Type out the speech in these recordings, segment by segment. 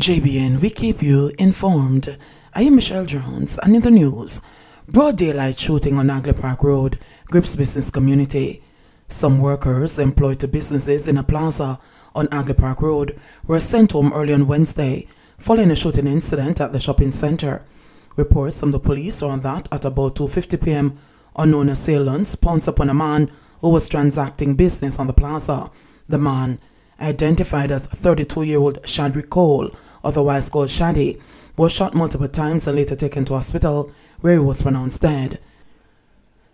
JBN, we keep you informed. I am Michelle Jones, and in the news, broad daylight shooting on Agley Park Road grips business community. Some workers employed to businesses in a plaza on Agley Park Road were sent home early on Wednesday following a shooting incident at the shopping center. Reports from the police are that at about 2:50 p.m., unknown assailants pounced upon a man who was transacting business on the plaza. The man, identified as 32-year-old Shadrick Cole, otherwise called Shaddy, was shot multiple times and later taken to hospital where he was pronounced dead.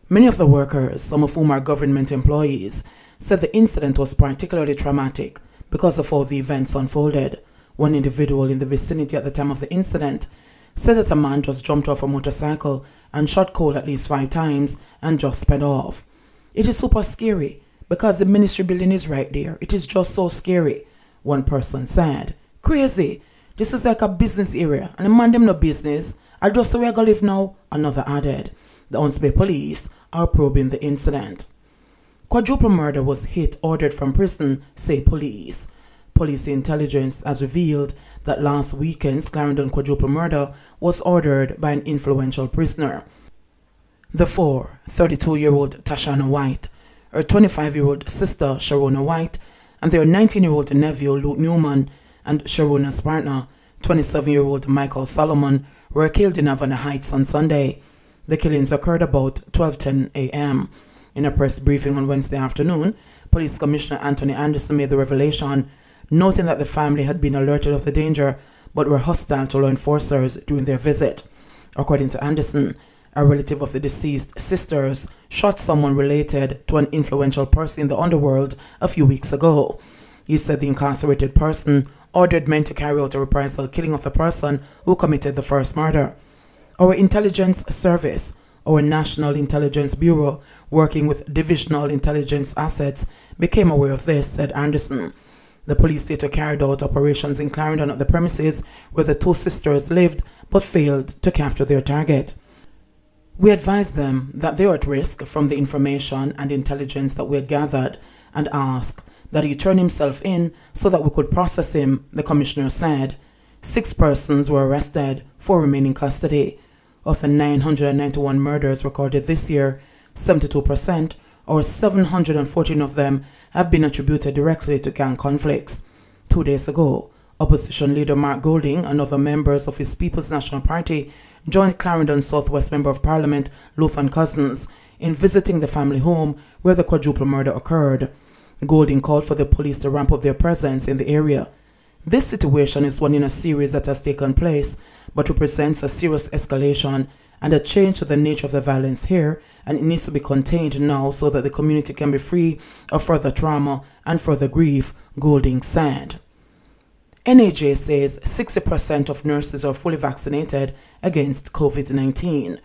Many of the workers, some of whom are government employees, said the incident was particularly traumatic because of how the events unfolded. One individual in the vicinity at the time of the incident said that a man just jumped off a motorcycle and shot Cole at least 5 times and just sped off. "It is super scary because the ministry building is right there. It is just so scary," one person said. "Crazy. This is like a business area and the man them no business. I just the way I go live now," another added. The Huntsville police are probing the incident. Quadruple murder was hit ordered from prison, say police. Police intelligence has revealed that last weekend's Clarendon quadruple murder was ordered by an influential prisoner. The 32-year-old Tashana White, her 25-year-old sister Sharona White, and their 19-year-old nephew Luke Newman and Sharona's partner, 27-year-old Michael Solomon, were killed in Havana Heights on Sunday. The killings occurred about 12:10 a.m. In a press briefing on Wednesday afternoon, Police Commissioner Anthony Anderson made the revelation, noting that the family had been alerted of the danger but were hostile to law enforcers during their visit. According to Anderson, a relative of the deceased sisters shot someone related to an influential person in the underworld a few weeks ago. He said the incarcerated person ordered men to carry out a reprisal killing of the person who committed the first murder. "Our intelligence service, our National Intelligence Bureau, working with divisional intelligence assets, became aware of this," said Anderson. The police later carried out operations in Clarendon at the premises where the 2 sisters lived but failed to capture their target. "We advised them that they are at risk from the information and intelligence that we had gathered and asked that he turn himself in so that we could process him," the commissioner said. 6 persons were arrested, 4 remain in custody. Of the 991 murders recorded this year, 72%, or 714 of them, have been attributed directly to gang conflicts. 2 days ago, opposition leader Mark Golding and other members of his People's National Party joined Clarendon Southwest Member of Parliament Luthan Cousins in visiting the family home where the quadruple murder occurred. Golding called for the police to ramp up their presence in the area. "This situation is one in a series that has taken place, but represents a serious escalation and a change to the nature of the violence here, and it needs to be contained now so that the community can be free of further trauma and further grief," Golding said. NAJ says 60% of nurses are fully vaccinated against COVID-19.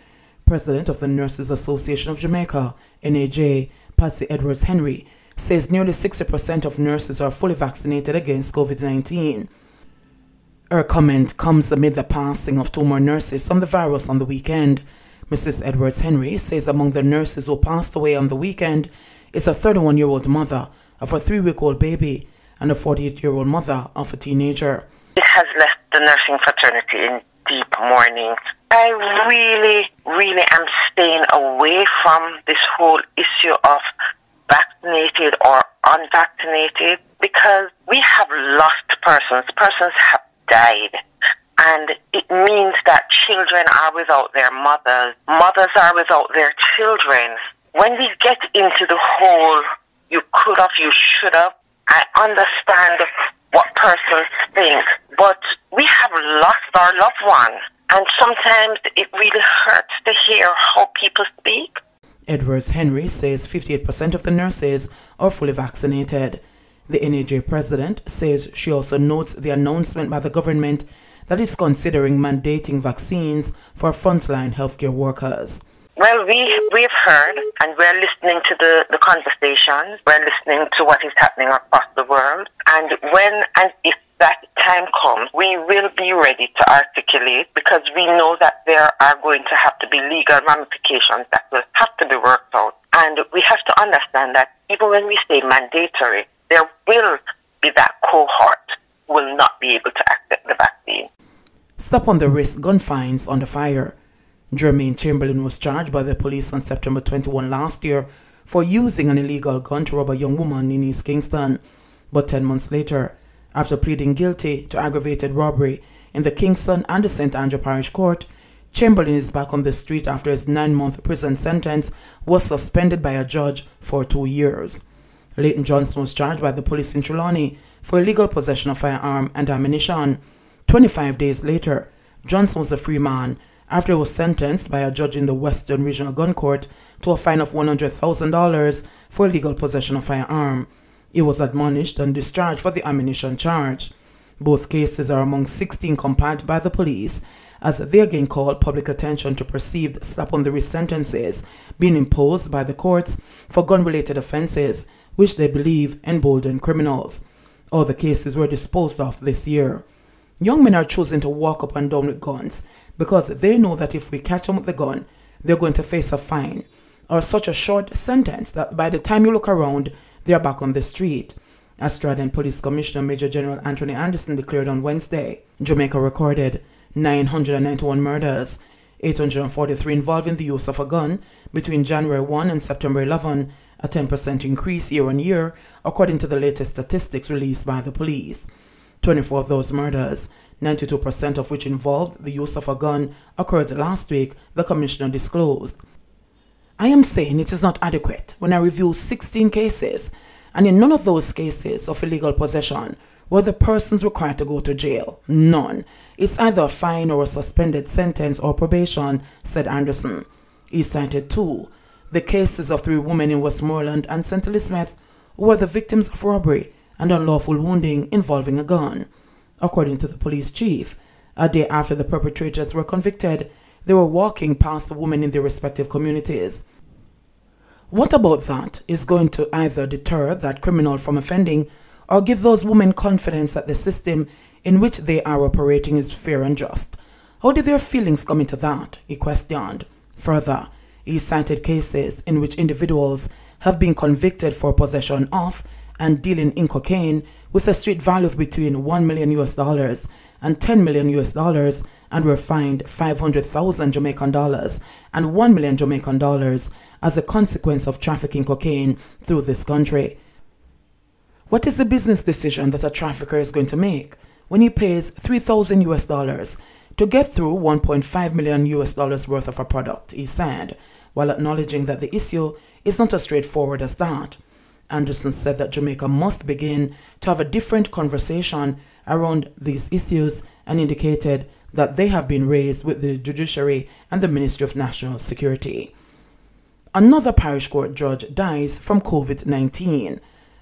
President of the Nurses Association of Jamaica, NAJ, Patsy Edwards Henry, says nearly 60% of nurses are fully vaccinated against COVID-19. Her comment comes amid the passing of 2 more nurses from the virus on the weekend. Mrs. Edwards Henry says among the nurses who passed away on the weekend is a 31-year-old mother of a 3-week-old baby and a 48-year-old mother of a teenager. It has left the nursing fraternity in deep mourning. I really am staying away from this whole issue of vaccinated or unvaccinated because we have lost persons. Persons have died. And it means that children are without their mothers. Mothers are without their children. When we get into the whole, you could have, you should have, I understand what persons think, but we have lost our loved one. And sometimes it really hurts to hear how people speak. Edwards Henry says 58% of the nurses are fully vaccinated. The NAJ president says she also notes the announcement by the government that is considering mandating vaccines for frontline healthcare workers. Well, we've heard and we're listening to the conversations. We're listening to what is happening across the world. And when and if that time comes, we will be ready to articulate because we know that there are going to have to be legal ramifications that will have to be worked out. And we have to understand that even when we say mandatory, there will be that cohort who will not be able to accept the vaccine. slap-on-the-wrist gun fines under fire. Jermaine Chamberlain was charged by the police on September 21 last year for using an illegal gun to rob a young woman in East Kingston. But 10 months later, after pleading guilty to aggravated robbery in the Kingston and the St. Andrew Parish Court, Chamberlain is back on the street after his 9-month prison sentence was suspended by a judge for 2 years. Leighton Johnson was charged by the police in Trelawney for illegal possession of firearm and ammunition. 25 days later, Johnson was a free man after he was sentenced by a judge in the Western Regional Gun Court to a fine of $100,000 for illegal possession of firearm. He was admonished and discharged for the ammunition charge. Both cases are among 16 compiled by the police, as they again called public attention to perceived slap-on-the-wrist sentences being imposed by the courts for gun-related offences, which they believe embolden criminals. All the cases were disposed of this year. Young men are choosing to walk up and down with guns because they know that if we catch them with the gun, they're going to face a fine or such a short sentence that by the time you look around, they are back on the street. As Stratton Police Commissioner Major General Anthony Anderson declared on Wednesday, Jamaica recorded 991 murders, 843 involving the use of a gun between January 1 and September 11, a 10% increase year on year, according to the latest statistics released by the police. 24 of those murders, 92% of which involved the use of a gun, occurred last week, the commissioner disclosed. I am saying it is not adequate when I review 16 cases, and in none of those cases of illegal possession were the persons required to go to jail. None. It's either a fine or a suspended sentence or probation, said Anderson. He cited two, the cases of 3 women in Westmoreland and St. Elizabeth who were the victims of robbery and unlawful wounding involving a gun. According to the police chief, a day after the perpetrators were convicted, they were walking past the women in their respective communities. What about that is going to either deter that criminal from offending or give those women confidence that the system in which they are operating is fair and just? How did their feelings come into that? He questioned. Further, he cited cases in which individuals have been convicted for possession of and dealing in cocaine with a street value of between $1 million and $10 million and were fined 500,000 Jamaican dollars and 1 million Jamaican dollars as a consequence of trafficking cocaine through this country. What is the business decision that a trafficker is going to make when he pays $3,000 to get through $1.5 million worth of a product, he said, while acknowledging that the issue is not as straightforward as that. Anderson said that Jamaica must begin to have a different conversation around these issues and indicated that they have been raised with the judiciary and the Ministry of National Security. Another parish court judge dies from COVID-19.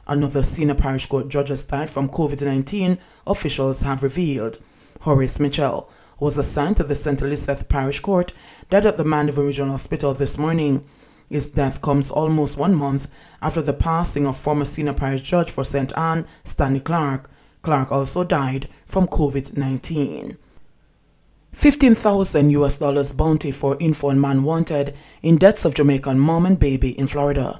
Another senior parish court judge has died from COVID-19, officials have revealed. Horace Mitchell was assigned to the St. Elizabeth Parish Court, died at the Mandeville Regional Hospital this morning. His death comes almost 1 month after the passing of former senior parish judge for St. Anne, Stanley Clark. Clark also died from COVID-19. $15,000 bounty for info on man wanted in deaths of Jamaican mom and baby in Florida.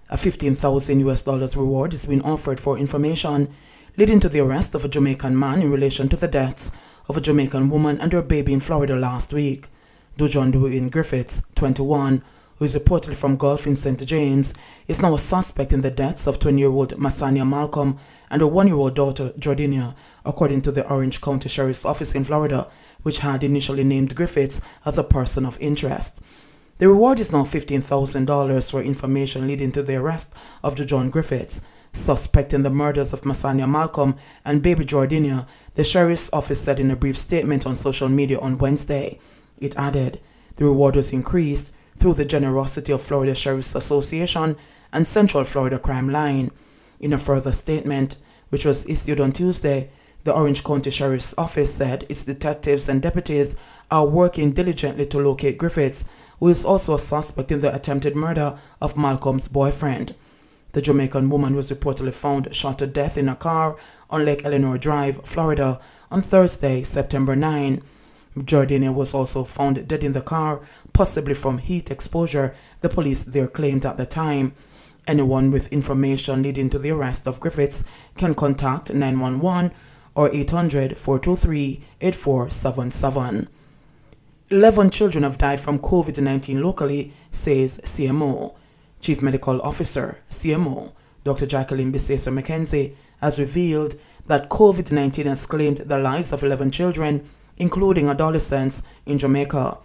A $15,000 reward is being offered for information leading to the arrest of a Jamaican man in relation to the deaths of a Jamaican woman and her baby in Florida last week. Dujon Dwayne Griffiths, 21, who is reportedly from Gulf in St. James, is now a suspect in the deaths of 20-year-old Masania Malcolm and her 1-year-old daughter Jordinia, according to the Orange County Sheriff's Office in Florida, which had initially named Griffiths as a person of interest. The reward is now $15,000 for information leading to the arrest of Dujon Griffiths. Suspecting the murders of Masania Malcolm and baby Jordinia, the Sheriff's Office said in a brief statement on social media on Wednesday. It added, the reward was increased through the generosity of Florida Sheriff's Association and Central Florida Crime Line. In a further statement, which was issued on Tuesday, the Orange County Sheriff's Office said its detectives and deputies are working diligently to locate Griffiths, who is also a suspect in the attempted murder of Malcolm's boyfriend. The Jamaican woman was reportedly found shot to death in a car on Lake Eleanor Drive, Florida, on Thursday, September 9. Jordinia was also found dead in the car, possibly from heat exposure, the police there claimed at the time. Anyone with information leading to the arrest of Griffiths can contact 911 or 800-423-8477. 11 children have died from COVID-19 locally, says CMO. Chief Medical Officer, CMO, Dr. Jacqueline Bisesa McKenzie, has revealed that COVID-19 has claimed the lives of 11 children, including adolescents, in Jamaica.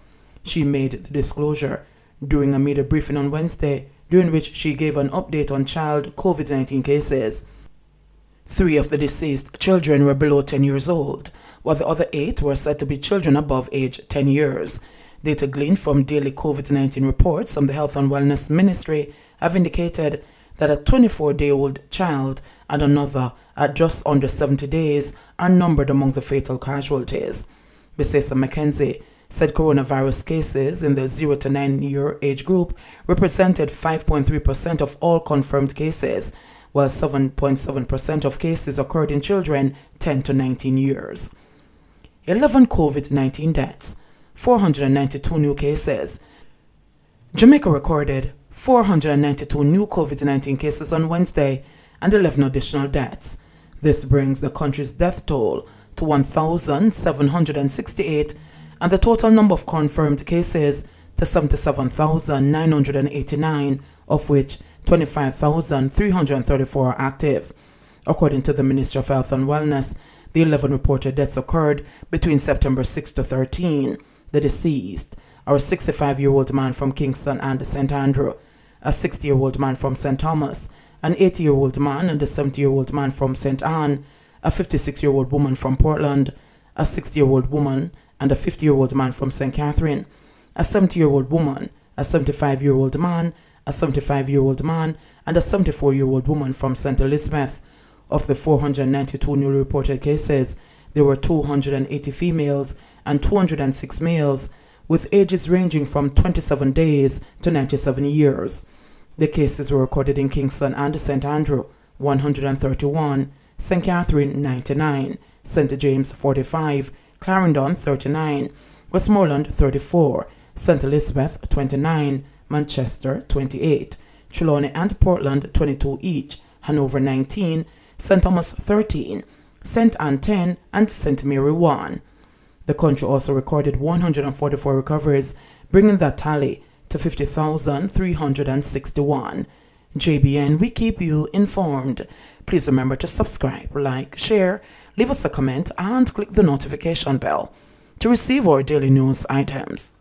She made the disclosure during a media briefing on Wednesday, during which she gave an update on child COVID-19 cases. 3 of the deceased children were below 10 years old, while the other 8 were said to be children above age 10 years. Data gleaned from daily COVID-19 reports from the Health and Wellness Ministry have indicated that a 24-day-old child and another at just under 70 days are numbered among the fatal casualties. Bisesa McKenzie said coronavirus cases in the 0 to 9 year age group represented 5.3% of all confirmed cases, while 7.7% of cases occurred in children 10 to 19 years. 11 COVID-19 deaths, 492 new cases. Jamaica recorded 492 new COVID-19 cases on Wednesday and 11 additional deaths. This brings the country's death toll to 1,768 and the total number of confirmed cases to 77,989, of which 25,334 are active. According to the Ministry of Health and Wellness, the 11 reported deaths occurred between September 6 to 13. The deceased are a 65-year-old man from Kingston and St. Andrew, a 60-year-old man from St. Thomas, an 80-year-old man and a 70-year-old man from St. Anne, a 56-year-old woman from Portland, a 60-year-old woman and a 50-year-old man from St. Catherine, a 70-year-old woman, a 75-year-old man, a 75-year-old man, and a 74-year-old woman from St. Elizabeth. Of the 492 newly reported cases, there were 280 females and 206 males, with ages ranging from 27 days to 97 years. The cases were recorded in Kingston and St. Andrew, 131, St. Catherine, 99, St. James, 45, Clarendon, 39, Westmoreland, 34, St. Elizabeth, 29, Manchester, 28, Trelawney and Portland, 22 each, Hanover, 19, St. Thomas, 13, St. Anne, 10, and St. Mary, 1. The country also recorded 144 recoveries, bringing that tally to 50,361. JBN, we keep you informed. Please remember to subscribe, like, share, leave us a comment, and click the notification bell to receive our daily news items.